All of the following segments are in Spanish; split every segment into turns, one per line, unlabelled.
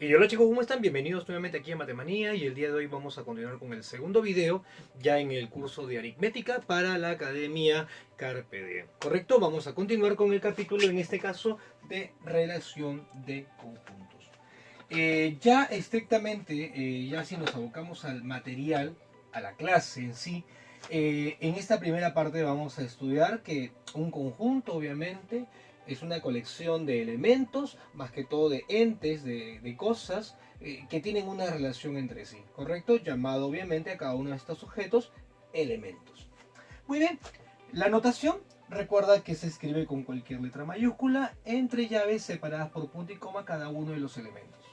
Y hola chicos, ¿cómo están? Bienvenidos nuevamente aquí a Matemanía y el día de hoy vamos a continuar con el segundo video ya en el curso de aritmética para la Academia Carpe Diem. ¿Correcto? Vamos a continuar con el capítulo, en este caso, de relación de conjuntos. Ya estrictamente, ya si nos abocamos al material, a la clase en sí, en esta primera parte vamos a estudiar que un conjunto, obviamente, es una colección de elementos, más que todo de entes, de cosas, que tienen una relación entre sí, ¿correcto? Llamado obviamente a cada uno de estos objetos elementos. Muy bien, la notación recuerda que se escribe con cualquier letra mayúscula entre llaves separadas por punto y coma cada uno de los elementos.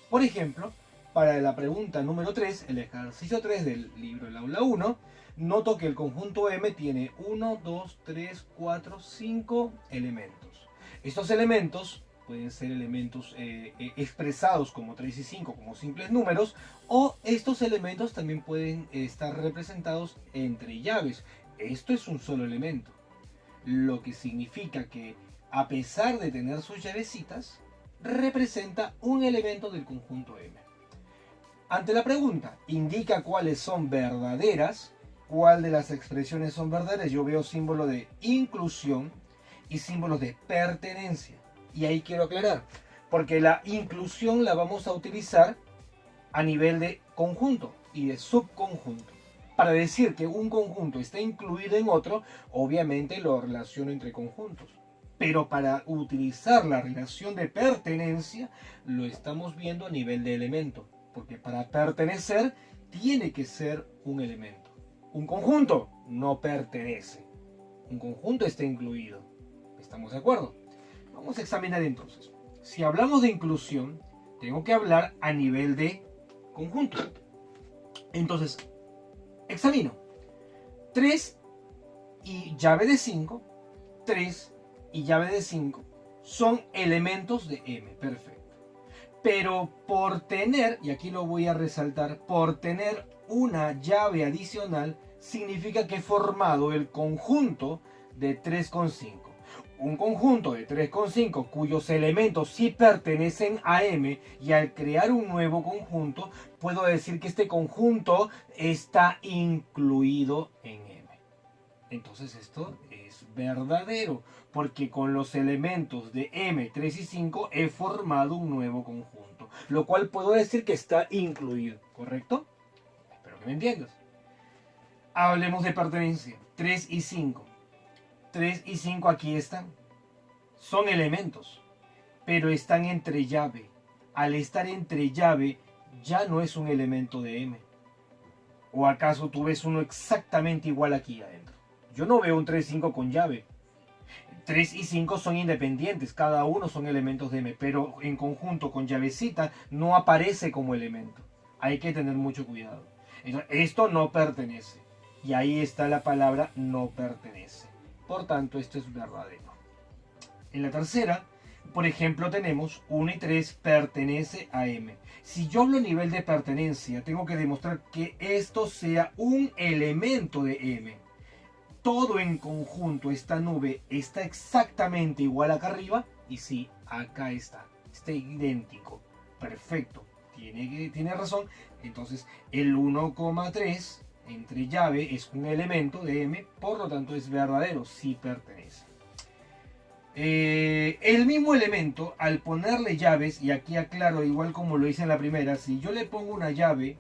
Por ejemplo, para la pregunta número 3, el ejercicio 3 del libro El Aula 1, noto que el conjunto M tiene 1, 2, 3, 4, 5 elementos. Estos elementos pueden ser elementos expresados como 3 y 5 como simples números, o estos elementos también pueden estar representados entre llaves. Esto es un solo elemento, lo que significa que a pesar de tener sus llavecitas, representa un elemento del conjunto M. Ante la pregunta, indica cuáles son verdaderas, cuál de las expresiones son verdaderas, yo veo símbolo de inclusión y símbolos de pertenencia. Y ahí quiero aclarar, porque la inclusión la vamos a utilizar a nivel de conjunto y de subconjunto. Para decir que un conjunto está incluido en otro, obviamente lo relaciono entre conjuntos. Pero para utilizar la relación de pertenencia, lo estamos viendo a nivel de elemento. Porque para pertenecer, tiene que ser un elemento. Un conjunto no pertenece. Un conjunto está incluido. ¿Estamos de acuerdo? Vamos a examinar entonces. Si hablamos de inclusión, tengo que hablar a nivel de conjunto. Entonces, examino. 3 y llave de 5. 3 y llave de 5 son elementos de M. Perfecto. Pero por tener, y aquí lo voy a resaltar, por tener una llave adicional, significa que he formado el conjunto de 3,5. Un conjunto de 3,5 cuyos elementos sí pertenecen a M, y al crear un nuevo conjunto, puedo decir que este conjunto está incluido en M. Entonces esto es verdadero, porque con los elementos de M, 3 y 5 he formado un nuevo conjunto, lo cual puedo decir que está incluido, ¿correcto? Espero que me entiendas. Hablemos de pertenencia. 3 y 5. 3 y 5 aquí están. Son elementos, pero están entre llave. Al estar entre llave, ya no es un elemento de M. ¿O acaso tú ves uno exactamente igual aquí adentro? Yo no veo un 3 y 5 con llave. 3 y 5 son independientes, cada uno son elementos de M, pero en conjunto con llavecita no aparece como elemento. Hay que tener mucho cuidado. Entonces, esto no pertenece. Y ahí está la palabra no pertenece. Por tanto, esto es verdadero. En la tercera, por ejemplo, tenemos 1 y 3 pertenece a M. Si yo hablo a nivel de pertenencia, tengo que demostrar que esto sea un elemento de M. Todo en conjunto, esta nube está exactamente igual acá arriba, y sí, acá está idéntico, perfecto, tiene razón. Entonces el 1,3 entre llave es un elemento de M, por lo tanto es verdadero, sí pertenece. El mismo elemento, al ponerle llaves, y aquí aclaro igual como lo hice en la primera, si yo le pongo una llave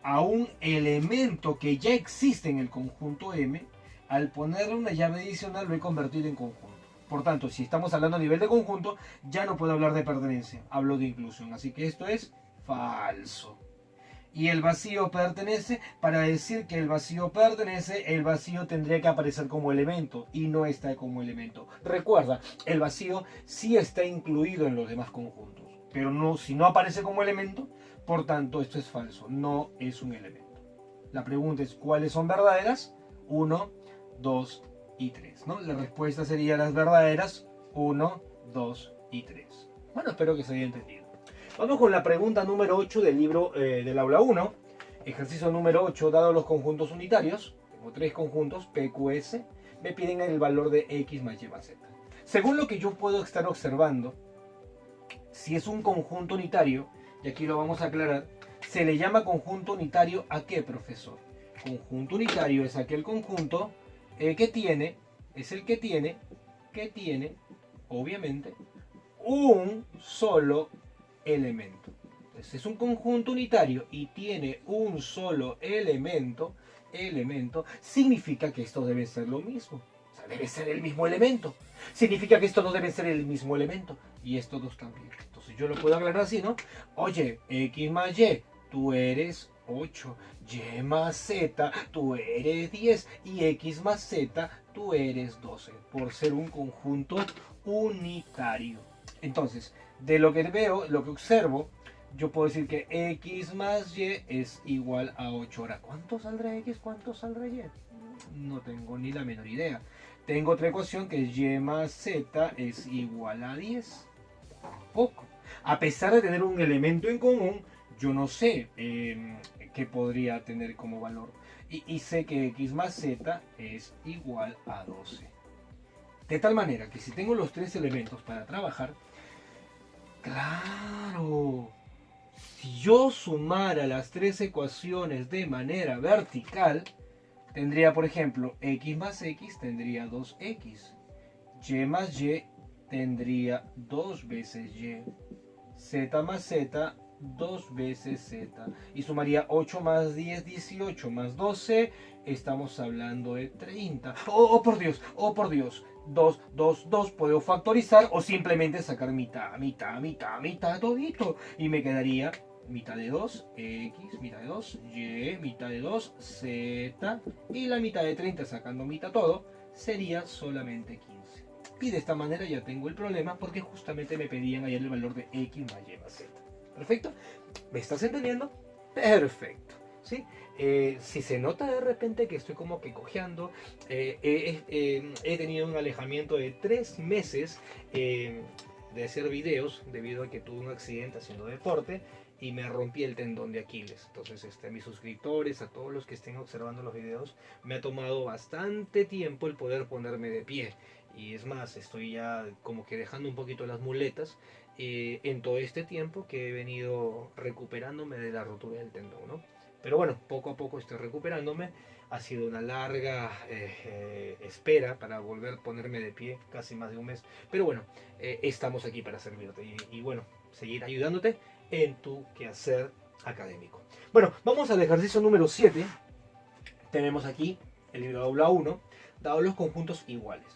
a un elemento que ya existe en el conjunto M, al ponerle una llave adicional lo he convertido en conjunto. Por tanto, si estamos hablando a nivel de conjunto, ya no puedo hablar de pertenencia, hablo de inclusión. Así que esto es falso. Y el vacío pertenece, para decir que el vacío pertenece, el vacío tendría que aparecer como elemento y no está como elemento. Recuerda, el vacío sí está incluido en los demás conjuntos, pero no, si no aparece como elemento, por tanto esto es falso, no es un elemento. La pregunta es, ¿cuáles son verdaderas? 1, 2 y 3, ¿no? La respuesta sería las verdaderas 1, 2 y 3. Bueno, espero que se haya entendido. Vamos con la pregunta número 8 del libro del aula 1. Ejercicio número 8, dado los conjuntos unitarios, tengo 3 conjuntos, PQS, me piden el valor de X más Y más Z. Según lo que yo puedo estar observando, si es un conjunto unitario, y aquí lo vamos a aclarar, se le llama conjunto unitario ¿a qué, profesor? Conjunto unitario es aquel conjunto que tiene, obviamente, un solo elemento. Entonces, es un conjunto unitario y tiene un solo elemento, significa que esto debe ser lo mismo. O sea, debe ser el mismo elemento. Significa que estos dos deben ser el mismo elemento. Y estos dos también. Entonces yo lo puedo aclarar así, ¿no? Oye, X más Y, tú eres 8. Y más Z, tú eres 10. Y X más Z, tú eres 12. Por ser un conjunto unitario. Entonces, de lo que veo, lo que observo, yo puedo decir que X más Y es igual a 8. Ahora, ¿cuánto saldrá X? ¿Cuánto saldrá Y? No tengo ni la menor idea. Tengo otra ecuación que es Y más Z es igual a 10. Poco. A pesar de tener un elemento en común, yo no sé qué podría tener como valor. Y sé que X más Z es igual a 12. De tal manera que si tengo los tres elementos para trabajar, claro, si yo sumara las tres ecuaciones de manera vertical, tendría, por ejemplo, X más X tendría 2X. Y más Y tendría 2 veces Y. Z más Z, 2 veces Z. Y sumaría 8 más 10, 18 más 12. Estamos hablando de 30. ¡Oh, por Dios! ¡Oh, por Dios! 2, 2, 2. Puedo factorizar o simplemente sacar mitad, todito. Y me quedaría mitad de 2, X, mitad de 2, Y, mitad de 2, Z. Y la mitad de 30, sacando mitad todo, sería solamente 15. Y de esta manera ya tengo el problema porque justamente me pedían ayer el valor de X más Y más Z. ¿Perfecto? ¿Me estás entendiendo? Perfecto. ¿Sí? Si se nota de repente que estoy como que cojeando, he tenido un alejamiento de 3 meses de hacer videos debido a que tuve un accidente haciendo deporte y me rompí el tendón de Aquiles. Entonces, a mis suscriptores, a todos los que estén observando los videos, me ha tomado bastante tiempo el poder ponerme de pie. Y es más, estoy ya como que dejando un poquito las muletas en todo este tiempo que he venido recuperándome de la rotura del tendón, ¿no? Pero bueno, poco a poco estoy recuperándome. Ha sido una larga espera para volver a ponerme de pie, casi más de un mes. Pero bueno, estamos aquí para servirte y bueno, seguir ayudándote en tu quehacer académico. Bueno, vamos al ejercicio número 7. Tenemos aquí el libro de aula 1, dado los conjuntos iguales.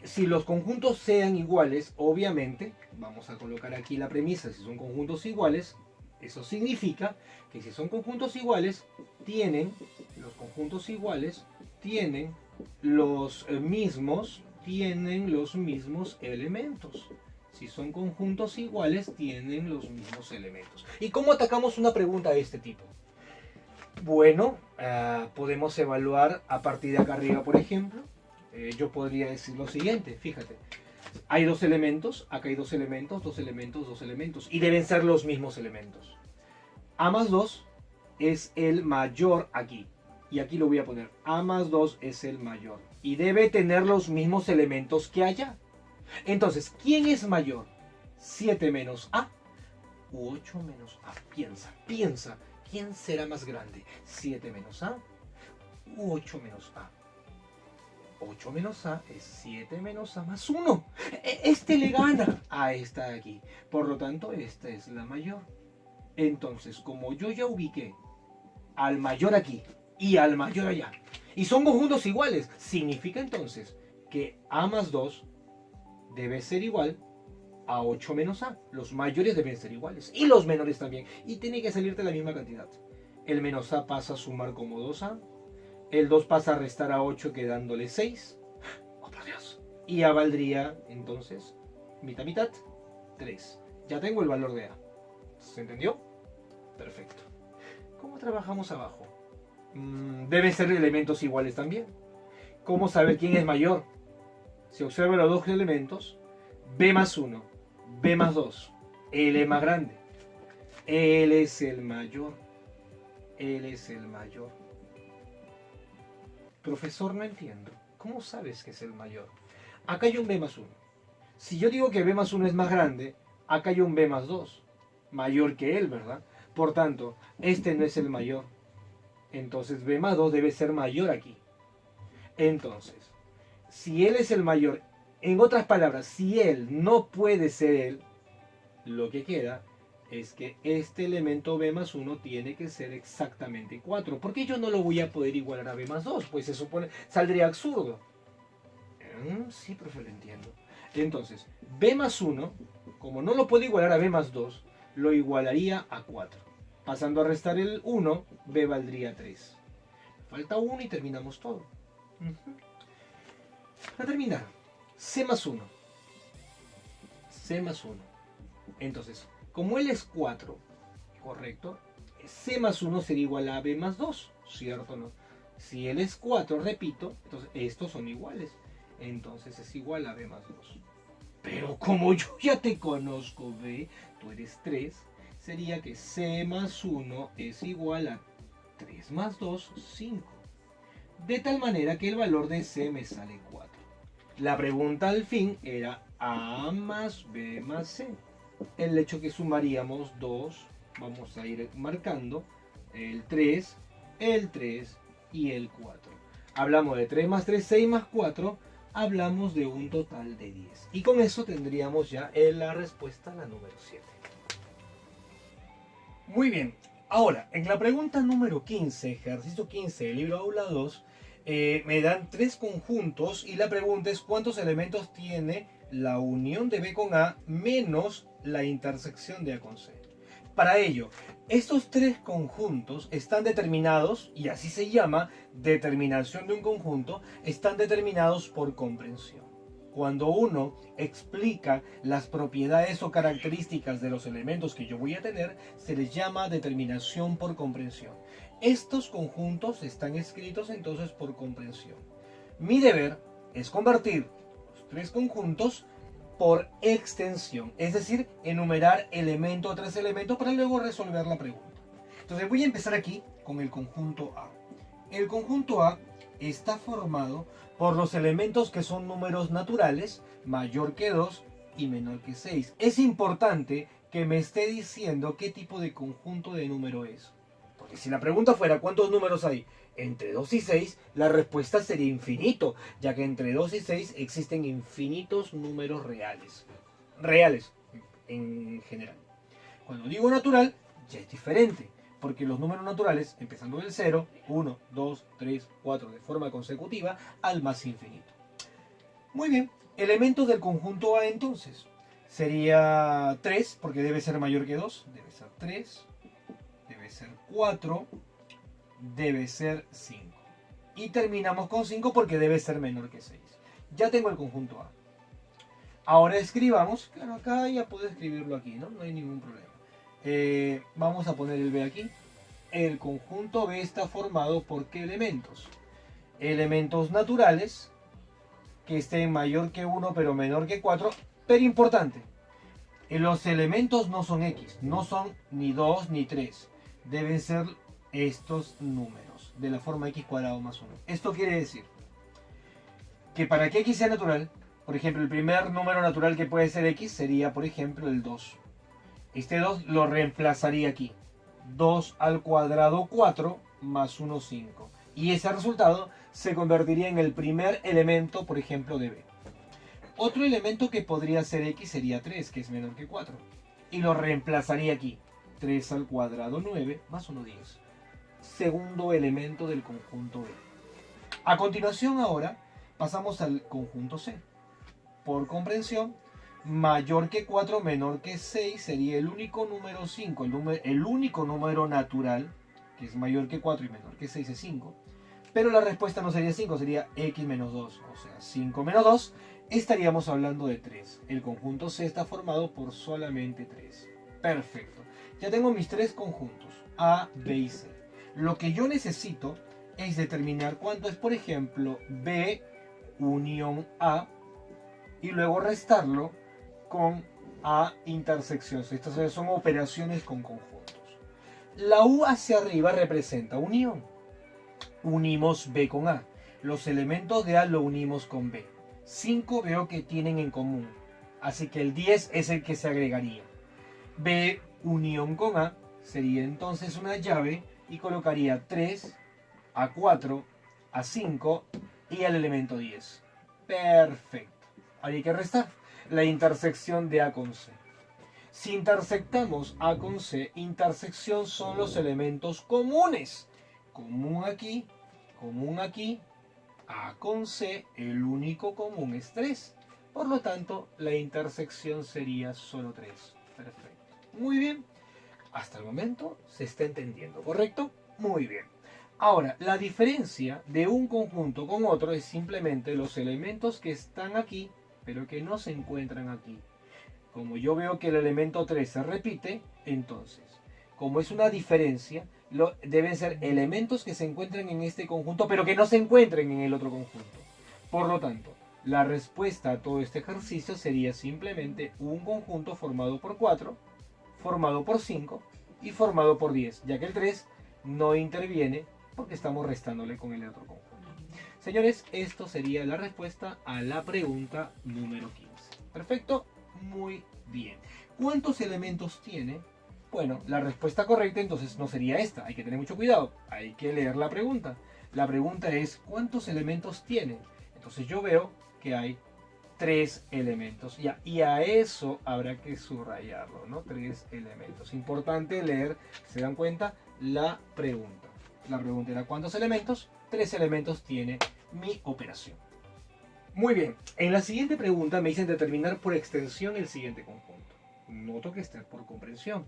Si los conjuntos sean iguales, obviamente, vamos a colocar aquí la premisa, si son conjuntos iguales, eso significa que si son conjuntos iguales, los conjuntos iguales tienen los mismos elementos. Si son conjuntos iguales, tienen los mismos elementos. ¿Y cómo atacamos una pregunta de este tipo? Bueno, podemos evaluar a partir de acá arriba, por ejemplo. Yo podría decir lo siguiente, fíjate. Hay dos elementos, acá hay dos elementos, y deben ser los mismos elementos. A más 2 es el mayor aquí. Y aquí lo voy a poner. A más 2 es el mayor. Y debe tener los mismos elementos que allá. Entonces, ¿quién es mayor? 7 menos A u 8 menos A. Piensa. ¿Quién será más grande? 7 menos A u 8 menos A. 8 menos A es 7 menos A más 1. Este le gana a esta de aquí. Por lo tanto, esta es la mayor. Entonces, como yo ya ubiqué al mayor aquí y al mayor allá, y son conjuntos iguales, significa entonces que A más 2 debe ser igual a 8 menos A. Los mayores deben ser iguales y los menores también. Y tiene que salirte la misma cantidad. El menos A pasa a sumar como 2A. El 2 pasa a restar a 8 quedándole 6. ¡Oh, por Dios! Y ya valdría entonces mitad, 3. Ya tengo el valor de A. ¿Se entendió? Perfecto. ¿Cómo trabajamos abajo? Deben ser elementos iguales también. ¿Cómo saber quién es mayor? Si observo los dos elementos, B más 1, B más 2, L es más grande. L es el mayor. Profesor, no entiendo. ¿Cómo sabes que es el mayor? Acá hay un B más 1. Si yo digo que B más 1 es más grande, acá hay un B más 2. mayor que él, ¿verdad? Por tanto, este no es el mayor. Entonces B más 2 debe ser mayor aquí. Entonces, si él es el mayor, en otras palabras, si él no puede ser él, lo que queda es que este elemento B más 1 tiene que ser exactamente 4. Porque yo no lo voy a poder igualar a B más 2, pues se supone, saldría absurdo. Sí, profe, lo entiendo. Entonces, B más 1, como no lo puedo igualar a B más 2, lo igualaría a 4. Pasando a restar el 1, B valdría 3. Falta 1 y terminamos todo. Para terminar, C más 1. C más 1. Entonces, como él es 4, ¿correcto? C más 1 sería igual a B más 2, ¿cierto o no? Si él es 4, repito, entonces estos son iguales. Entonces es igual a B más 2. Pero como yo ya te conozco, B, tú eres 3, sería que C más 1 es igual a 3 más 2, 5. De tal manera que el valor de C me sale 4. La pregunta al fin era A más B más C. El hecho que sumaríamos 2, vamos a ir marcando el 3 y el 4. Hablamos de 3 más 3, 6 más 4, hablamos de un total de 10. Y con eso tendríamos ya la respuesta a la número 7. Muy bien, ahora en la pregunta número 15, ejercicio 15 del libro Aula 2, me dan 3 conjuntos y la pregunta es cuántos elementos tiene la unión de B con A menos la intersección de A con C. Para ello, estos 3 conjuntos están determinados, y así se llama determinación de un conjunto, están determinados por comprensión. Cuando uno explica las propiedades o características de los elementos que yo voy a tener, se les llama determinación por comprensión. Estos conjuntos están escritos entonces por comprensión. Mi deber es convertir los 3 conjuntos por extensión, es decir, enumerar elemento tras elemento para luego resolver la pregunta. Entonces voy a empezar aquí con el conjunto A. El conjunto A está formado por los elementos que son números naturales, mayor que 2 y menor que 6. Es importante que me esté diciendo qué tipo de conjunto de número es. Porque si la pregunta fuera ¿cuántos números hay entre 2 y 6? La respuesta sería infinito, ya que entre 2 y 6 existen infinitos números reales. Reales, en general. Cuando digo natural, ya es diferente, porque los números naturales, empezando del 0, 1, 2, 3, 4, de forma consecutiva, al más infinito. Muy bien, elementos del conjunto A entonces. Sería 3, porque debe ser mayor que 2, debe ser 3, debe ser 4, debe ser 5. Y terminamos con 5 porque debe ser menor que 6. Ya tengo el conjunto A. Ahora escribamos, claro, acá ya puedo escribirlo aquí, ¿no? No hay ningún problema. Vamos a poner el B aquí. El conjunto B está formado por ¿qué elementos? Elementos naturales que estén mayor que 1 pero menor que 4. Pero importante, los elementos no son X, no son ni 2 ni 3. Deben ser estos números de la forma X cuadrado más 1. Esto quiere decir que para que X sea natural, por ejemplo, el primer número natural que puede ser X sería, por ejemplo, el 2. Este 2 lo reemplazaría aquí. 2 al cuadrado 4 más 1, 5. Y ese resultado se convertiría en el primer elemento, por ejemplo, de B. Otro elemento que podría ser X sería 3, que es menor que 4. Y lo reemplazaría aquí. 3 al cuadrado 9 más 1, 10. Segundo elemento del conjunto B. A continuación ahora pasamos al conjunto C. Por comprensión, mayor que 4, menor que 6 sería el único número 5, el único número natural, que es mayor que 4 y menor que 6 es 5. Pero la respuesta no sería 5, sería X menos 2, o sea, 5 menos 2, estaríamos hablando de 3. El conjunto C está formado por solamente 3. Perfecto. Ya tengo mis 3 conjuntos, A, B y C. Lo que yo necesito es determinar cuánto es, por ejemplo, B unión A, y luego restarlo con A intersección. Estas son operaciones con conjuntos. La U hacia arriba representa unión. Unimos B con A. Los elementos de A lo unimos con B. 5 veo que tienen en común. Así que el 10 es el que se agregaría. B unión con A sería entonces una llave y colocaría 3, A4, A5 y el elemento 10. Perfecto. Ahí hay que restar la intersección de A con C. Si intersectamos A con C, intersección son los elementos comunes. Común aquí, A con C, el único común es 3. Por lo tanto, la intersección sería solo 3. Perfecto. Muy bien. Hasta el momento se está entendiendo, ¿correcto? Muy bien. Ahora, la diferencia de un conjunto con otro es simplemente los elementos que están aquí, pero que no se encuentran aquí. Como yo veo que el elemento 3 se repite, entonces, como es una diferencia, deben ser elementos que se encuentran en este conjunto, pero que no se encuentren en el otro conjunto. Por lo tanto, la respuesta a todo este ejercicio sería simplemente un conjunto formado por 4, formado por 5 y formado por 10, ya que el 3 no interviene porque estamos restándole con el otro conjunto. Señores, esto sería la respuesta a la pregunta número 15. Perfecto, muy bien. ¿Cuántos elementos tiene? Bueno, la respuesta correcta entonces no sería esta, hay que tener mucho cuidado, hay que leer la pregunta. La pregunta es, ¿cuántos elementos tiene? Entonces yo veo que hay 3 elementos. Y a eso habrá que subrayarlo, ¿no? 3 elementos. Importante leer, ¿se dan cuenta? La pregunta. La pregunta era ¿cuántos elementos? 3 elementos tiene mi operación. Muy bien. En la siguiente pregunta me dicen determinar por extensión el siguiente conjunto. Noto que está por comprensión.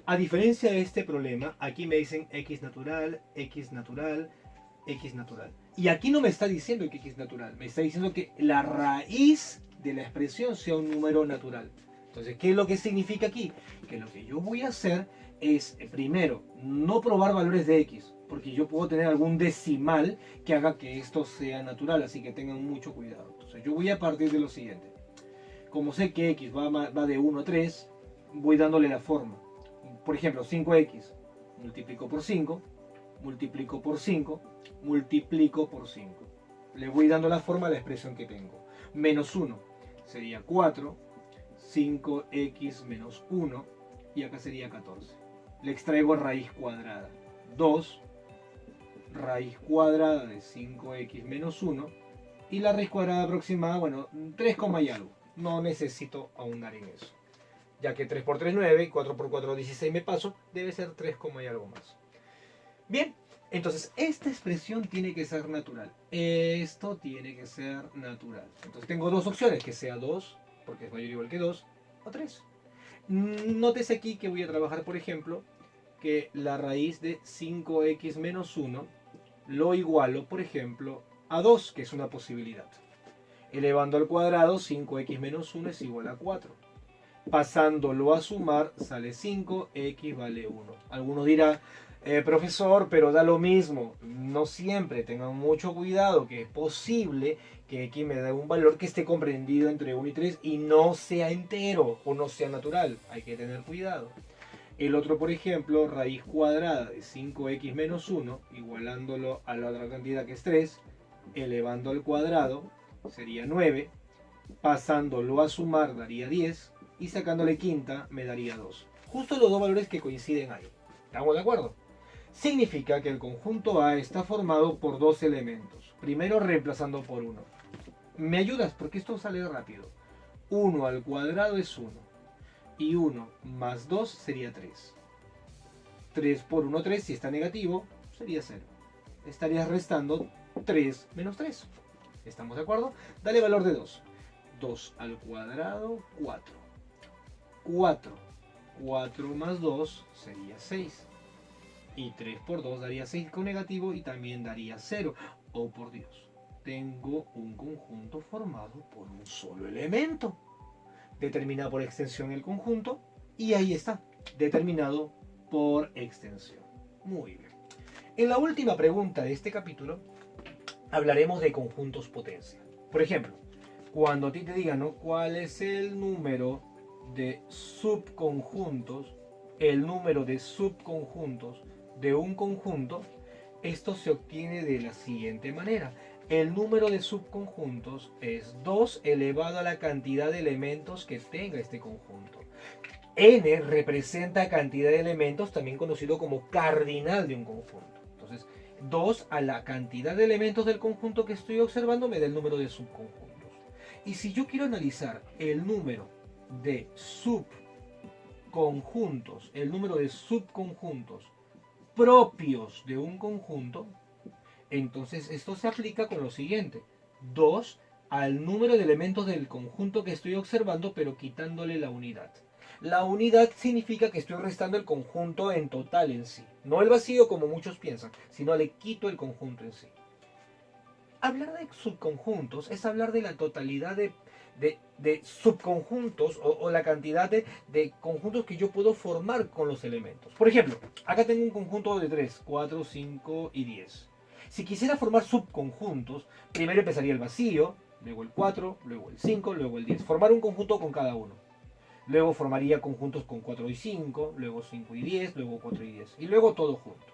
A diferencia de este problema, aquí me dicen x natural, x natural, x natural. Y aquí no me está diciendo que x natural, me está diciendo que la raíz de la expresión sea un número natural. Entonces, ¿qué es lo que significa aquí? Que lo que yo voy a hacer es, primero, no probar valores de x, porque yo puedo tener algún decimal que haga que esto sea natural, así que tengan mucho cuidado. Entonces, yo voy a partir de lo siguiente. Como sé que x va de 1 a 3, voy dándole la forma. Por ejemplo, 5x, multiplico por 5, multiplico por 5, multiplico por 5. Le voy dando la forma a la expresión que tengo. Menos 1 sería 4, 5x menos 1, y acá sería 14. Le extraigo raíz cuadrada. 2, raíz cuadrada de 5x menos 1, y la raíz cuadrada aproximada, bueno, 3, y algo. No necesito ahondar en eso. Ya que 3 por 3, 9, y 4 por 4, 16 me paso, debe ser 3, y algo más. Bien, entonces esta expresión tiene que ser natural. Esto tiene que ser natural. Entonces tengo dos opciones, que sea 2, porque es mayor o igual que 2, o 3. Nótese aquí que voy a trabajar, por ejemplo, que la raíz de 5x menos 1 lo igualo, por ejemplo, a 2, que es una posibilidad. Elevando al cuadrado, 5x menos 1 es igual a 4. Pasándolo a sumar, sale 5, x vale 1. Algunos dirán, profesor, pero da lo mismo. No siempre, tengan mucho cuidado, que es posible que x me dé un valor que esté comprendido entre 1 y 3 y no sea entero o no sea natural. Hay que tener cuidado. El otro, por ejemplo, raíz cuadrada de 5x menos 1, igualándolo a la otra cantidad que es 3, elevando al cuadrado, sería 9. Pasándolo a sumar daría 10. Y sacándole quinta me daría 2. Justo los dos valores que coinciden ahí. ¿Estamos de acuerdo? Significa que el conjunto A está formado por dos elementos. Primero reemplazando por 1. ¿Me ayudas? Porque esto sale rápido. 1 al cuadrado es 1. Y 1 más 2 sería 3. 3 por 1, 3. Si está negativo, sería 0. Estarías restando 3 menos 3. ¿Estamos de acuerdo? Dale valor de 2. 2 al cuadrado, 4. 4. 4 más 2 sería 6. Y 3 por 2 daría 6 con negativo y también daría 0. Oh, por Dios. Tengo un conjunto formado por un solo elemento. Determina por extensión el conjunto. Y ahí está. Determinado por extensión. Muy bien. En la última pregunta de este capítulo hablaremos de conjuntos potencia. Por ejemplo, cuando a ti te digan, ¿no?, ¿cuál es el número de subconjuntos? El número de subconjuntos de un conjunto, esto se obtiene de la siguiente manera. El número de subconjuntos es 2 elevado a la cantidad de elementos que tenga este conjunto. n representa cantidad de elementos, también conocido como cardinal de un conjunto. Entonces, 2 a la cantidad de elementos del conjunto que estoy observando me da el número de subconjuntos. Y si yo quiero analizar el número de subconjuntos, propios de un conjunto, entonces esto se aplica con lo siguiente: 2 al número de elementos del conjunto que estoy observando, pero quitándole la unidad. La unidad significa que estoy restando el conjunto en total en sí. No el vacío como muchos piensan, sino le quito el conjunto en sí. Hablar de subconjuntos es hablar de la totalidad de subconjuntos o la cantidad de conjuntos que yo puedo formar con los elementos. Por ejemplo, acá tengo un conjunto de 3, 4, 5 y 10. Si quisiera formar subconjuntos, primero empezaría el vacío, luego el 4, luego el 5, luego el 10. Formar un conjunto con cada uno. Luego formaría conjuntos con 4 y 5, luego 5 y 10, luego 4 y 10. Y luego todo junto.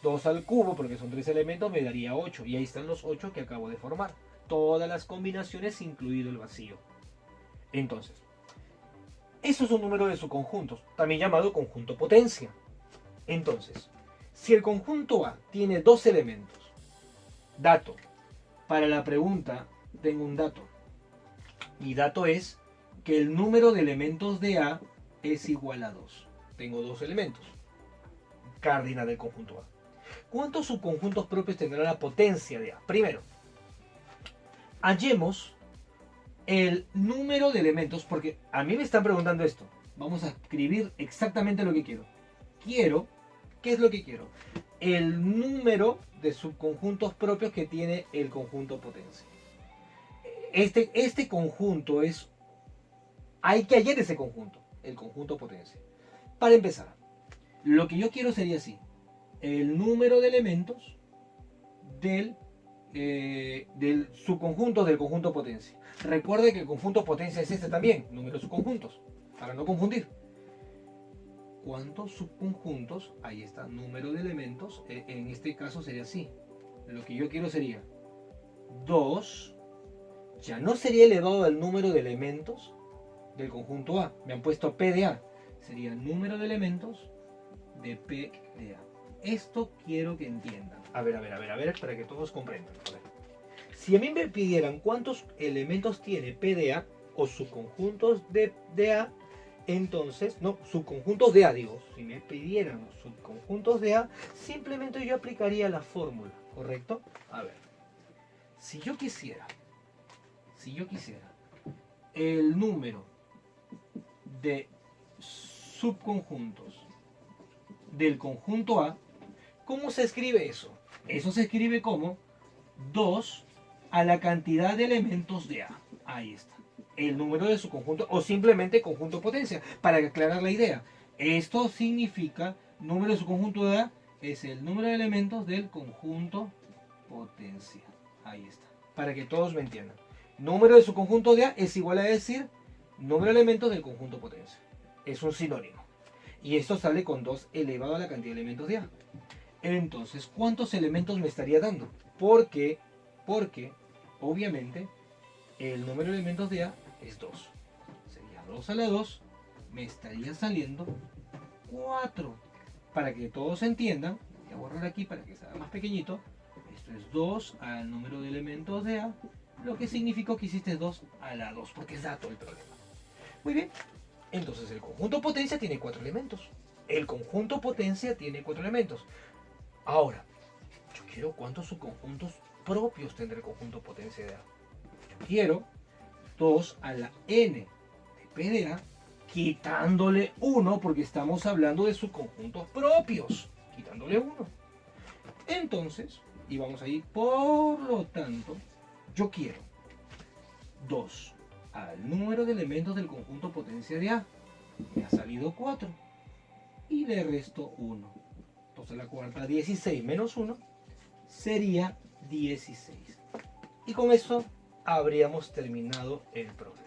2 al cubo, porque son 3 elementos, me daría 8. Y ahí están los 8 que acabo de formar. Todas las combinaciones, incluido el vacío. Entonces, eso es un número de subconjuntos, también llamado conjunto potencia. Entonces, si el conjunto A tiene 2 elementos, dato, para la pregunta tengo un dato. Mi dato es que el número de elementos de A es igual a 2. Tengo 2 elementos, cardinal del conjunto A. ¿Cuántos subconjuntos propios tendrá la potencia de A? Primero, hallemos el número de elementos, porque a mí me están preguntando esto. Vamos a escribir exactamente lo que quiero. ¿Qué es lo que quiero? El número de subconjuntos propios que tiene el conjunto potencia. Este conjunto es... Hay que hallar ese conjunto, el conjunto potencia. Para empezar, lo que yo quiero sería así: el número de elementos del subconjunto del conjunto potencia. Recuerde que el conjunto potencia es este también, número de subconjuntos, para no confundir. ¿Cuántos subconjuntos? Ahí está, número de elementos. En este caso sería así. Lo que yo quiero sería 2, ya no sería elevado al número de elementos del conjunto A. Me han puesto P de A. Sería el número de elementos de P de A. Esto quiero que entiendan. A ver, para que todos comprendan. Si a mí me pidieran cuántos elementos tiene P de A o subconjuntos de A, entonces, no, subconjuntos de A digo. Si me pidieran subconjuntos de A, simplemente yo aplicaría la fórmula, ¿correcto? A ver, si yo quisiera el número de subconjuntos del conjunto A, ¿cómo se escribe eso? Eso se escribe como 2 a la cantidad de elementos de A. Ahí está. El número de su conjunto, o simplemente conjunto potencia, para aclarar la idea. Esto significa, número de su conjunto de A es el número de elementos del conjunto potencia. Ahí está. Para que todos me entiendan. Número de su conjunto de A es igual a decir número de elementos del conjunto potencia. Es un sinónimo. Y esto sale con 2 elevado a la cantidad de elementos de A. Entonces, ¿cuántos elementos me estaría dando? Porque obviamente, el número de elementos de A es 2. Sería 2 a la 2, me estaría saliendo 4. Para que todos entiendan, voy a borrar aquí para que sea más pequeñito. Esto es 2 al número de elementos de A, lo que significó que hiciste 2 a la 2, porque es dato el problema. Muy bien, entonces el conjunto potencia tiene 4 elementos. El conjunto potencia tiene 4 elementos. Ahora, yo quiero cuántos subconjuntos propios tendrá el conjunto potencia de A. Yo quiero 2 a la n de P de A, quitándole 1, porque estamos hablando de subconjuntos propios. Quitándole 1. Entonces, y vamos a ir, por lo tanto, yo quiero 2 al número de elementos del conjunto potencia de A. Me ha salido 4. Y le resto 1. Entonces la cuarta, 16 menos 1, sería 16. Y con eso habríamos terminado el problema.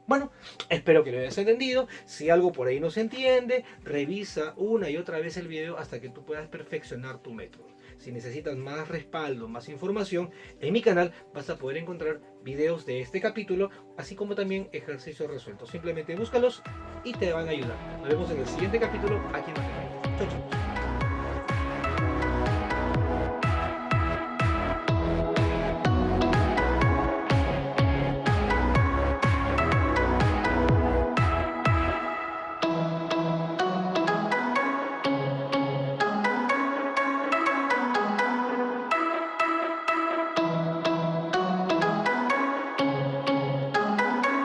Bueno, espero que lo hayas entendido. Si algo por ahí no se entiende, revisa una y otra vez el video hasta que tú puedas perfeccionar tu método. si necesitas más respaldo, más información, en mi canal vas a poder encontrar videos de este capítulo, así como también ejercicios resueltos. Simplemente búscalos y te van a ayudar. Nos vemos en el siguiente capítulo aquí en Matemáticas. Chau, chau.